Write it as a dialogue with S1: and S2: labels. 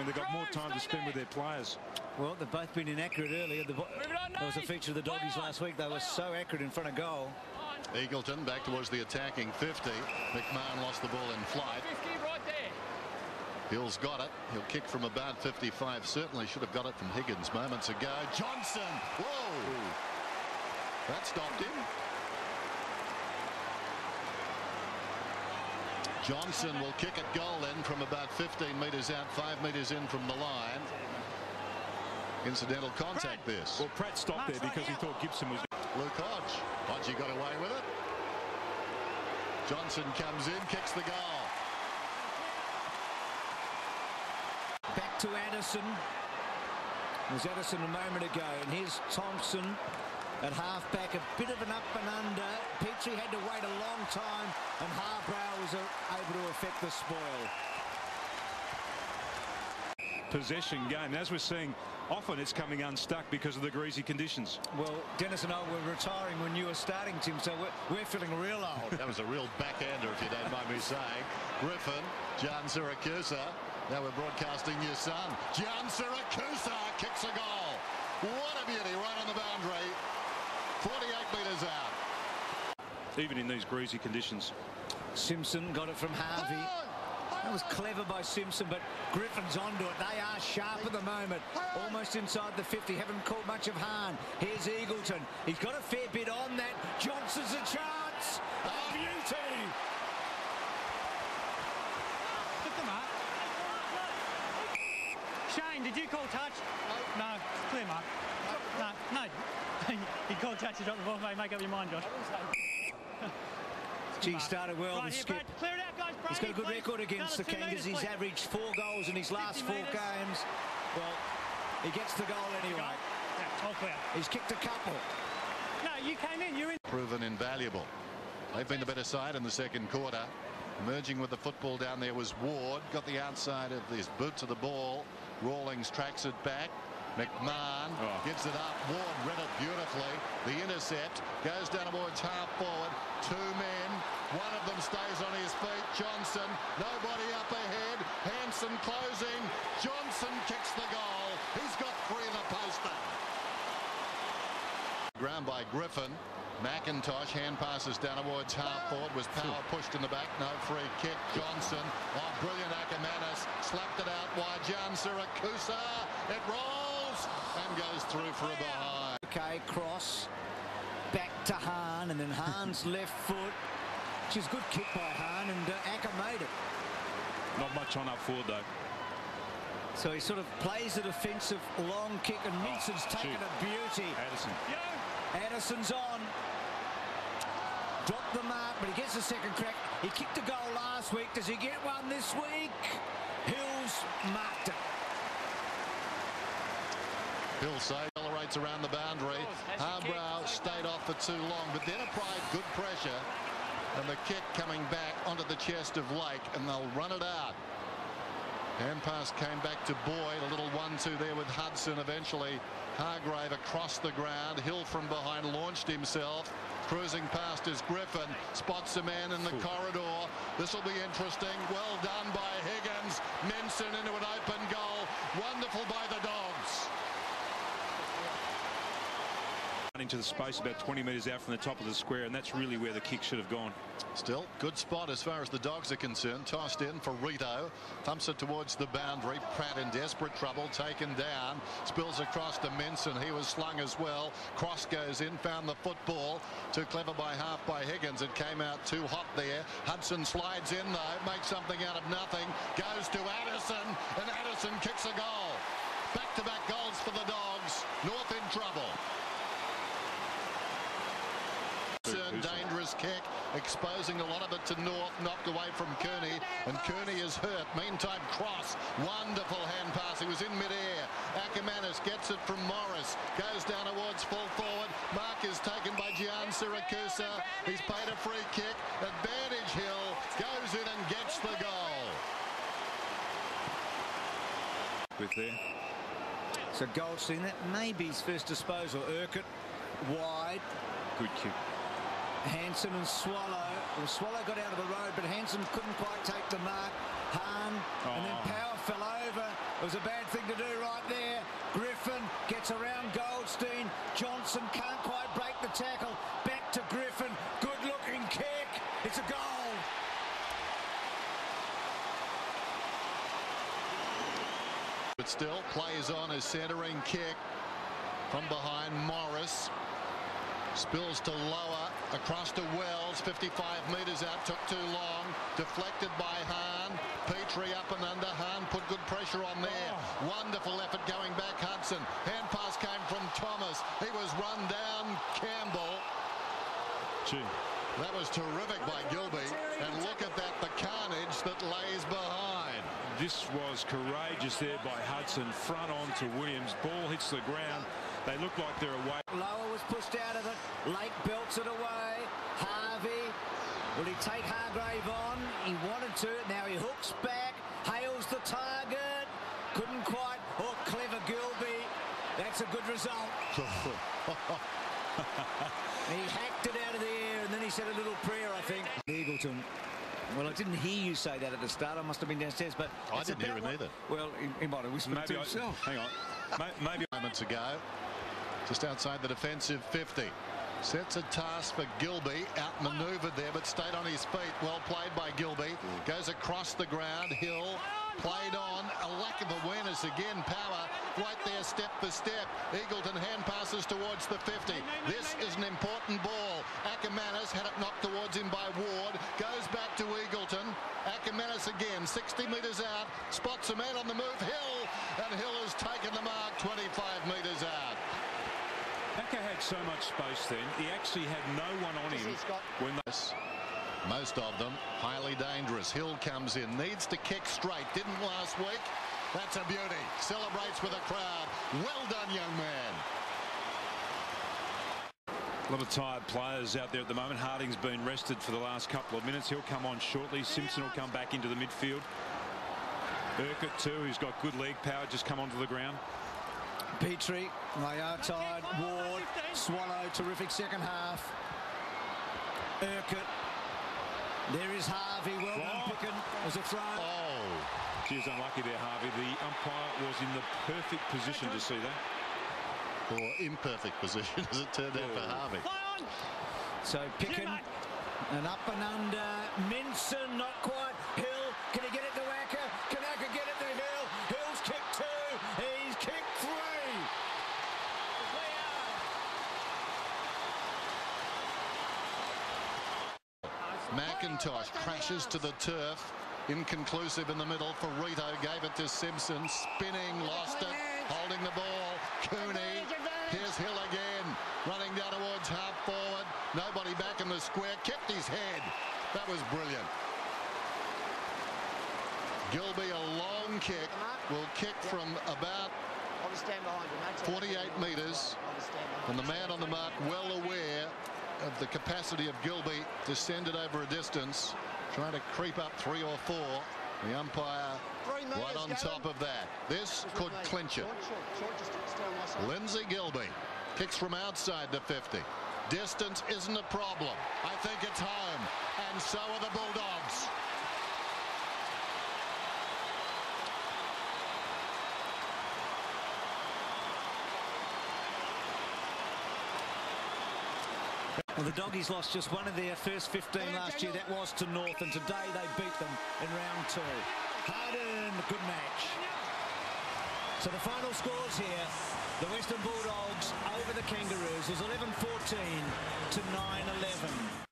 S1: And they've got more time to spend with their players.
S2: Well, they've both been inaccurate earlier. That was a feature of the Doggies last week. They were so accurate in front of goal.
S3: Eagleton back towards the attacking 50. McMahon lost the ball in flight. Hill's got it. He'll kick from about 55. Certainly should have got it from Higgins moments ago. Johnson. Whoa. That stopped him. Johnson will kick at goal then from about 15 metres out, 5 metres in from the line. Incidental contact this.
S1: Well, Pratt stopped there because he thought Gibson was...
S3: Luke Hodge. Hodgie got away with it. Johnson comes in, kicks the goal.
S2: Back to Addison. It was Addison a moment ago, and here's Thompson at half-back. A bit of an up and under. Petrie had to wait a long time, and Harbrow was able to affect the spoil.
S1: Possession game. As we're seeing, often it's coming unstuck because of the greasy conditions.
S2: Well, Dennis and I were retiring when you were starting, Tim, so we're feeling real old.
S3: That was a real backhander, if you don't mind me saying. Griffin, John Siracusa. Now we're broadcasting your son. John Siracusa kicks a goal. What a beauty, right on the boundary. 48 metres out.
S1: Even in these greasy conditions.
S2: Simpson got it from Harvey. That was clever by Simpson, but Griffin's onto it. They are sharp at the moment. Almost inside the 50. Haven't caught much of Hahn. Here's Eagleton. He's got a fair bit on that. Johnson's a chance. A beauty.
S4: Look the mark. Shane, did you call touch? No, clear mark. No. He called touch to drop the ball. Make up your mind, Josh.
S2: Gee, started well,
S4: right
S2: the
S4: here,
S2: skip.
S4: Brad. Clear it out, guys. Brady,
S2: He's got a good record against the Kangas. He's averaged 4 goals in his last 4 games. Well, he gets the goal anyway.
S4: Yeah, all clear.
S2: He's kicked a couple.
S4: No, you came in. You're in.
S3: Proven invaluable. They've been the better side in the second quarter. Emerging with the football down there was Ward. Got the outside of his boot to the ball. Rawlings tracks it back. McMahon gives it up. Ward read it beautifully. The intercept goes down towards half forward. 2 men. One of them stays on his feet. Johnson. Nobody up ahead. Hanson closing. Johnson kicks the goal. He's got 3 in the post there. Ground by Griffin. McIntosh hand passes down towards half forward. Was power pushed in the back. No free kick. Johnson. Oh, brilliant Ackermanis. Slapped it out wide. Jan Siracusa. It rolls and goes through for a behind.
S2: Okay, cross. Back to Hahn, and then Hahn's left foot. Which is good kick by Hahn, and Acker made it.
S1: Not much on up forward, though.
S2: So he sort of plays the defensive long kick, and Minson's taken a beauty.
S1: Addison.
S2: Addison's on. Dropped the mark, but he gets a second crack. He kicked a goal last week. Does he get one this week? Hills marked it.
S3: Hill accelerates around the boundary. Harbrow stayed off for too long, but then applied good pressure. And the kick coming back onto the chest of Lake, and they'll run it out. Hand pass came back to Boyd. A little 1-2 there with Hudson. Eventually, Hargrave across the ground. Hill from behind launched himself. Cruising past is Griffin. Spots a man in the corridor. This will be interesting. Well done by Higgins. Minson into an open goal. Wonderful by the Dogs.
S1: Into the space about 20 metres out from the top of the square, and that's really where the kick should have gone.
S3: Still, good spot as far as the Dogs are concerned. Tossed in for Rito. Thumps it towards the boundary. Pratt in desperate trouble. Taken down. Spills across to Minson. He was slung as well. Cross goes in. Found the football. Too clever by half by Higgins. It came out too hot there. Hudson slides in though. Makes something out of nothing. Goes to Addison. And Addison kicks a goal. Back-to-back goals for the Dogs. North in trouble. Dangerous kick, exposing a lot of it to North, knocked away from Kearney, and Kearney is hurt. Meantime, Cross, wonderful hand pass. He was in midair. Ackermanis gets it from Morris, goes down towards full forward. Mark is taken by Gian Siracusa. He's paid a free kick. Advantage Hill, goes in and gets the goal.
S1: With there.
S2: So Goldstein, that may be his first disposal. Urquhart wide.
S1: Good kick.
S2: Hanson and Swallow. Well, Swallow got out of the road, but Hanson couldn't quite take the mark. Hahn, and then Power fell over. It was a bad thing to do right there. Griffin gets around Goldstein. Johnson can't quite break the tackle. Back to Griffin. Good-looking kick. It's a goal.
S3: But still plays on a centering kick from behind. Morris spills to lower across to Wells. 55 metres out, took too long. Deflected by Hahn. Petrie up and under. Hahn put good pressure on there. Wonderful effort going back. Hudson. Hand pass came from Thomas. He was run down. Campbell.
S1: Gee.
S3: That was terrific by Gilby. And look at that, the carnage that lays behind.
S1: This was courageous there by Hudson. Front on to Williams. Ball hits the ground. They look like they're away.
S2: Lower was pushed out of it. Lake belts it away. Harvey. Will he take Hargrave on? He wanted to. Now he hooks back. Hails the target. Couldn't quite. Oh, clever Gilby. That's a good result. He hacked it out of the air and then he said a little prayer, I think. Eagleton. Well, I didn't hear you say that at the start. I must have been downstairs, but
S3: I didn't hear him either.
S2: Well, he might have whispered to himself.
S1: Hang on. Maybe
S3: moments ago, just outside the defensive 50. Sets a task for Gilby. Outmaneuvered there, but stayed on his feet. Well played by Gilby. Goes across the ground. Hill played on. A lack of awareness again. Power right there, step for step. Eagleton hand passes towards the 50. This is an important ball. Ackermanis had it knocked towards him by Ward. Goes back to Eagleton. Ackermanis again, 60 metres out. Spots a man on the move. Hill. And Hill has taken the mark 25 metres out.
S1: Packer had so much space then. He actually had no one on him when
S3: most of them highly dangerous. Hill comes in, needs to kick straight. Didn't last week. That's a beauty. Celebrates with a crowd. Well done, young man.
S1: A lot of tired players out there at the moment. Harding's been rested for the last couple of minutes. He'll come on shortly. Simpson will come back into the midfield. Urquhart too, who's got good leg power, just come onto the ground.
S2: Petrie, they are tired. Ward, Swallow, terrific second half. Urquhart. There is Harvey. Well done, Picken. There's a throw.
S3: Oh.
S1: She was unlucky there, Harvey. The umpire was in the perfect position to see that.
S3: Or imperfect position as it turned out for Harvey.
S2: So Picken, and up and under. Minson, not quite. Hill, can he get it to Acker? Can Acker get it to Hill? Hill's kicked two. He's kicked three.
S3: McIntosh crashes to the turf. Inconclusive in the middle. Ferrito gave it to Simpson. Spinning, lost it. Holding the ball. Cooney. Here's Hill again. Running down towards half forward. Nobody back in the square. Kept his head. That was brilliant. Gilby, a long kick. Will kick from about 48 metres. And the man on the mark well aware of the capacity of Gilby to send it over a distance, trying to creep up 3 or 4. The umpire right on top of that. This could clinch it. Lindsay Gilby kicks from outside the 50. Distance isn't a problem. I think it's home, and so are the Bulldogs.
S2: Well, the Doggies lost just one of their first 15 last year. That was to North, and today they beat them in round 2. Harden, good match. So the final scores here. The Western Bulldogs over the Kangaroos was 11-14 to 9-11.